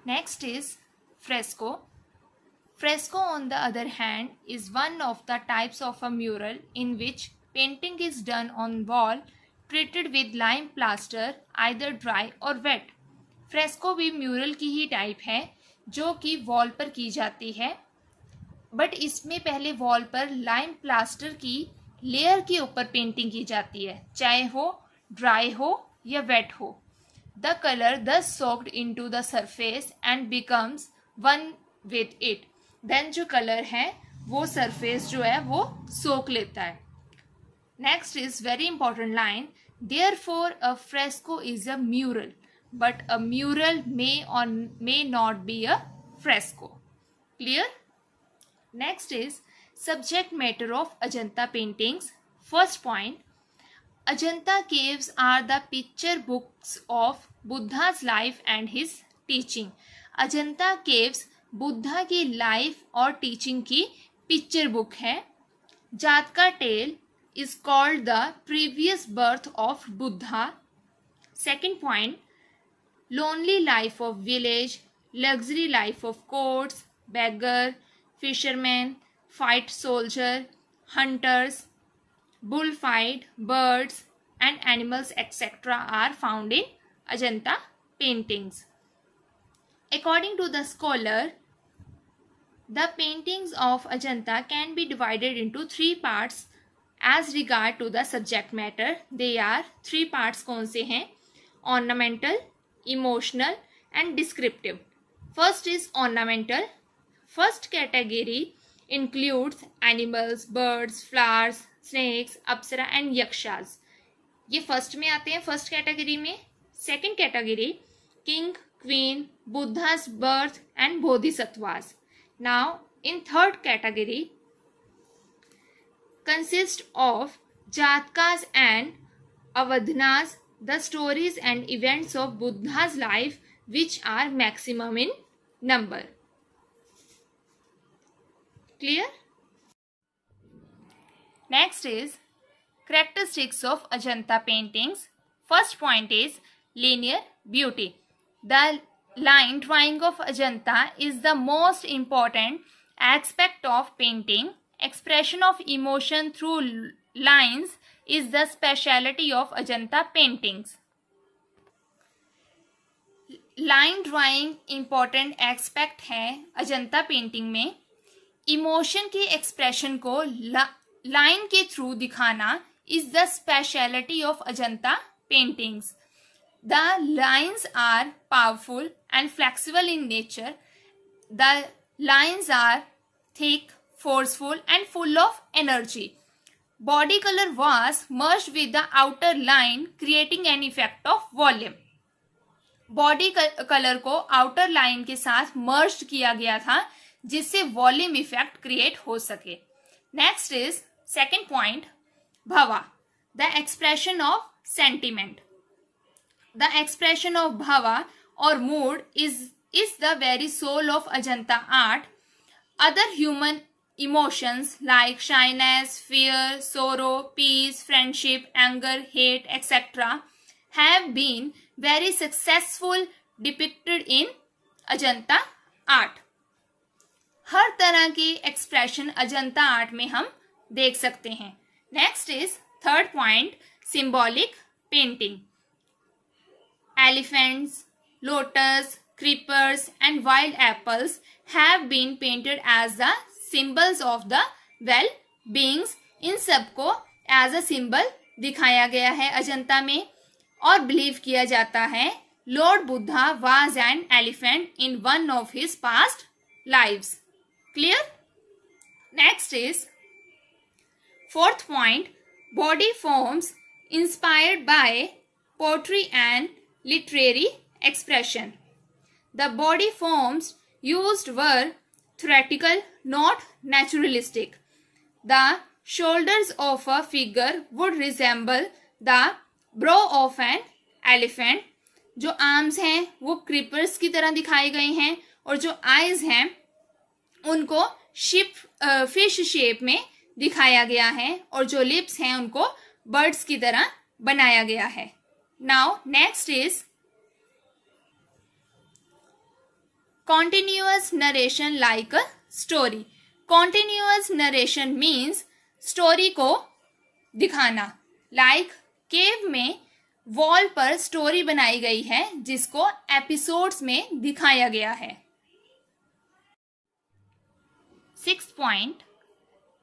Next is fresco. Fresco, on the other hand, is one of the types of a mural in which painting is done on wall treated with lime plaster, either dry or wet. Fresco भी mural की ही type है जो कि wall पर की जाती है, but इसमें पहले वॉल पर लाइम प्लास्टर की लेयर के ऊपर पेंटिंग की जाती है, चाहे हो ड्राई हो या वेट हो. The colour thus soaked into the surface and becomes one with it. Then जो कलर है वो सरफेस जो है वो सोक लेता है. Next is very important line, therefore a fresco is a mural, but a mural may or may not be a fresco. Clear? Next is subject matter of Ajanta paintings. First point, Ajanta caves are the picture books of Buddha's life and his teaching. Ajanta caves Buddha की life और teaching की picture book है. जातका tell is called the previous birth of Buddha. Second point, lonely life of village, luxury life of courts, beggar, fisherman, fight soldier, hunters, bullfight, birds and animals etc. are found in Ajanta paintings. According to the scholar, the paintings of Ajanta can be divided into three parts as regard to the subject matter. They are three parts. कौन से हैं? Ornamental, emotional and descriptive. First is ornamental. First category includes animals, birds, flowers, snakes, apsara and yakshas. ये first में आते हैं, first category में. Second category king, queen, Buddha's birth and bodhisattvas. Now in third category consists of Jatkas and Avadhanas, the stories and events of Buddha's life which are maximum in number. Clear? Next is characteristics of Ajanta paintings. First point is linear beauty. The line drawing of Ajanta is the most important aspect of painting. Expression of emotion through lines is the speciality of Ajanta paintings. Line drawing important aspect है Ajanta painting में. Emotion के expression को line के through दिखाना is the speciality of Ajanta paintings. The lines are powerful and flexible in nature. The lines are thick, forceful and full of energy. Body color was merged with the outer line creating an effect of volume. Body colour को outer line के साथ मर्ज किया गया था जिससे volume effect create हो सके. Next is second point, भवा, the expression of sentiment. The expression of bhava or mood is the very soul of Ajanta art. Other human emotions like shyness, fear, sorrow, peace, friendship, anger, hate, etc. have been very successful depicted in Ajanta art. हर तरह की expression Ajanta art में हम देख सकते हैं. Next is third point, symbolic painting. Elephants, lotus, creepers and wild apples have been painted as the symbols of the well-beings. इन सबको as a symbol दिखाया गया है अजंता में और बिलीव किया जाता है Lord Buddha was an elephant in one of his past lives. Clear? Next is fourth point, body forms inspired by poetry and literary expression. The body forms used were theatrical, not naturalistic. The shoulders of a figure would resemble the brow of an elephant. जो arms हैं वो creepers की तरह दिखाए गए हैं और जो आईज हैं उनको फिश शेप में दिखाया गया है और जो लिप्स हैं उनको बर्ड्स की तरह बनाया गया है. Now next is Continuous narration like a story. Continuous narration means story को दिखाना. लाइक केव में वॉल पर स्टोरी बनाई गई है जिसको एपिसोड्स में दिखाया गया है. 6th point,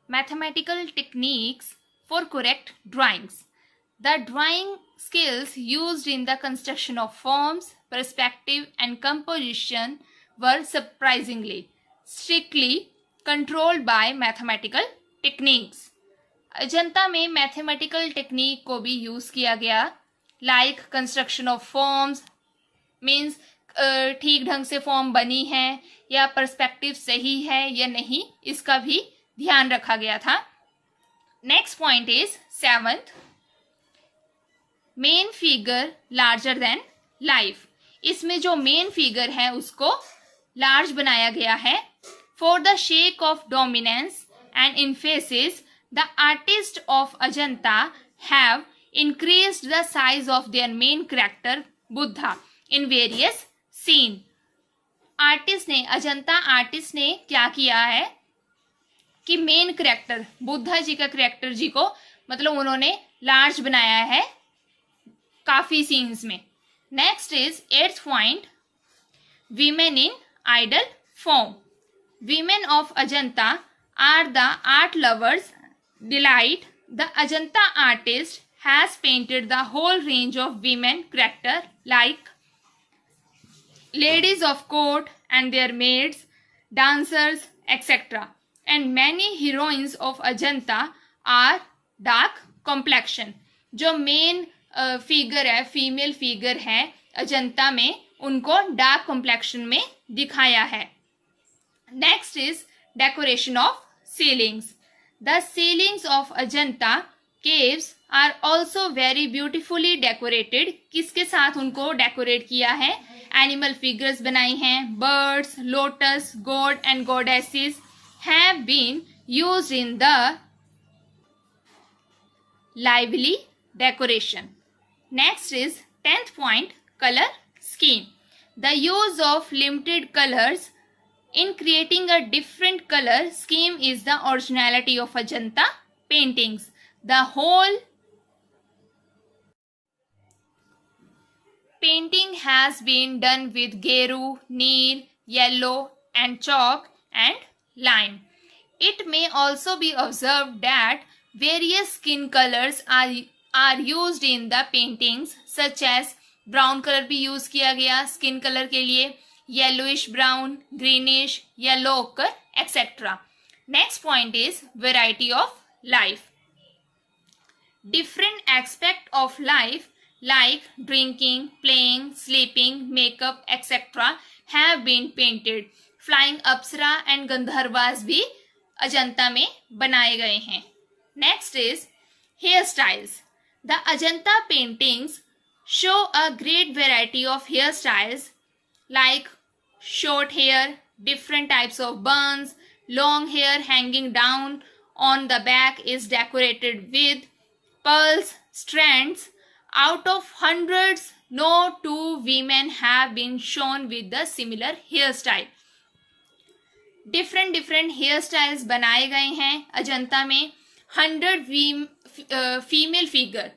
mathematical techniques for correct drawings. The drawing skills used in the construction of forms, perspective and composition were surprisingly strictly controlled by mathematical techniques. Ajanta में मैथमेटिकल टेक्निक को भी यूज किया गया. Like construction of forms means ठीक ढंग से form बनी है या पर्सपेक्टिव सही है या नहीं, इसका भी ध्यान रखा गया था. Next point is 7th, main figure larger than life. इसमें जो मेन फिगर है उसको लार्ज बनाया गया है. For the shake of dominance and emphasis, the artists of Ajanta have increased the size of their main character Buddha in various scene. Ajanta artist ने क्या किया है कि मेन करेक्टर बुद्धा जी का करेक्टर जी को मतलब उन्होंने लार्ज बनाया है काफी सीन्स में. Next is 8th point, women in idol form. Women of Ajanta are the art lovers delight. The Ajanta artist has painted the whole range of women character like ladies of court and their maids, dancers, etc. And many heroines of Ajanta are dark complexion. जो main figure है, female figure है अजंता में, उनको dark complexion में दिखाया है. Next is decoration of ceilings. The ceilings of Ajanta caves are also very beautifully decorated. किसके साथ उनको डेकोरेट किया है? एनिमल फिगर्स बनाई हैं. Birds, lotus, God and goddesses have been used in the lively decoration. Next is 10th point, color scheme. The use of limited colors in creating a different color scheme is the originality of Ajanta paintings. The whole painting has been done with geru, neil, yellow and chalk and lime. It may also be observed that various skin colors are used in the paintings, such as brown color भी use किया गया skin color के लिए, yellowish brown, greenish, yellow ochre, etc. Next point is variety of life. Different aspect of life like drinking, playing, sleeping, makeup, etc. have been painted. Flying Apsara and Gandharvas भी अजंता में बनाए गए हैं. Next is hairstyles. The Ajanta paintings show a great variety of hairstyles like short hair, different types of buns, long hair hanging down on the back is decorated with pearls, strands. Out of hundreds, no two women have been shown with the similar hairstyle. Different hair styles बनाए गए हैं अजंता में. 100 female figure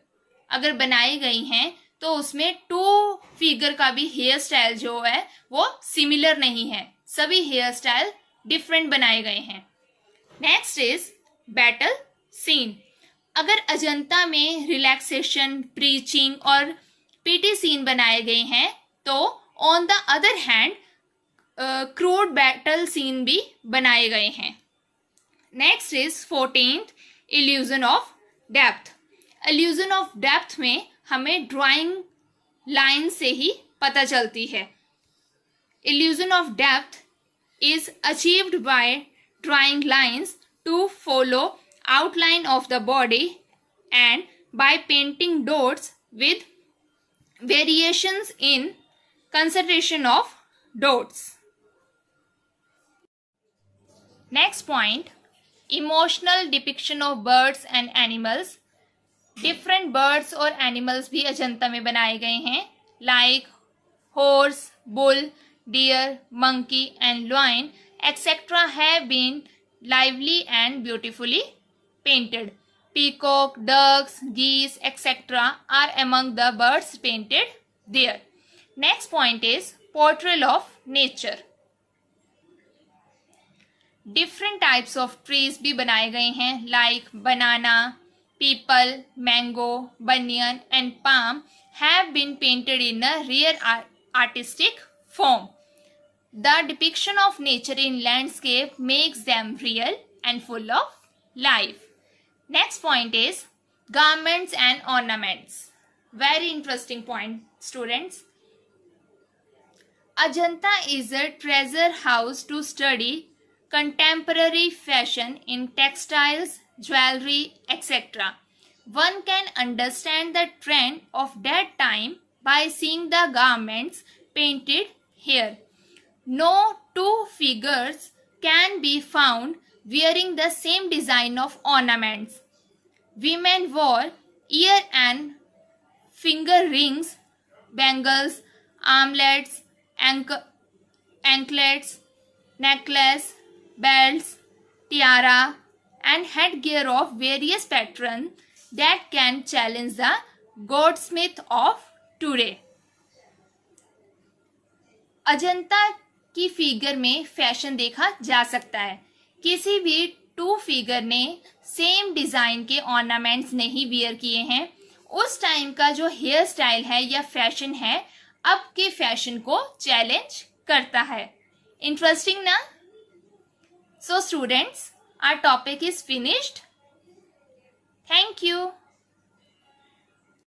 अगर बनाई गई हैं तो उसमें 2 फिगर का भी हेयर स्टाइल जो है वो सिमिलर नहीं है, सभी हेयर स्टाइल डिफरेंट बनाए गए हैं. Next is battle scene. अगर अजंता में रिलैक्सेशन, प्रीचिंग और पीटी सीन बनाए गए हैं तो on the other hand crude battle scene भी बनाए गए हैं. Next is 14th, illusion of depth. Illusion of depth में हमें ड्राइंग लाइन से ही पता चलती है. Illusion of depth is achieved by drawing lines to follow outline of the body and by painting dots with variations in concentration of dots. Next point, emotional depiction of birds and animals. Different birds और animals भी अजंता में बनाए गए हैं like horse, bull, deer, monkey, and lion, etc., have been lively and beautifully painted. Peacock, ducks, geese, etc., are among the birds painted there. Next point is portrayal of nature. Different types of trees भी बनाए गए हैं, like banana, people, mango, banyan, and palm have been painted in a rare artistic form. The depiction of nature in landscape makes them real and full of life. Next point is garments and ornaments. Very interesting point, students. Ajanta is a treasure house to study contemporary fashion in textiles, jewelry, etc. One can understand the trend of that time by seeing the garments painted here. No two figures can be found wearing the same design of ornaments. Women wore ear and finger rings, bangles, armlets, anklets, necklace, belts, tiara, and headgear of various patterns that can challenge the goldsmith of today. Ajanta की figure में fashion देखा जा सकता है. किसी भी to figure ने same design के ऑर्नामेंट्स नहीं वियर किए हैं. उस टाइम का जो हेयर स्टाइल है या फैशन है अब के फैशन को चैलेंज करता है. इंटरेस्टिंग ना? So students, our topic is finished. Thank you.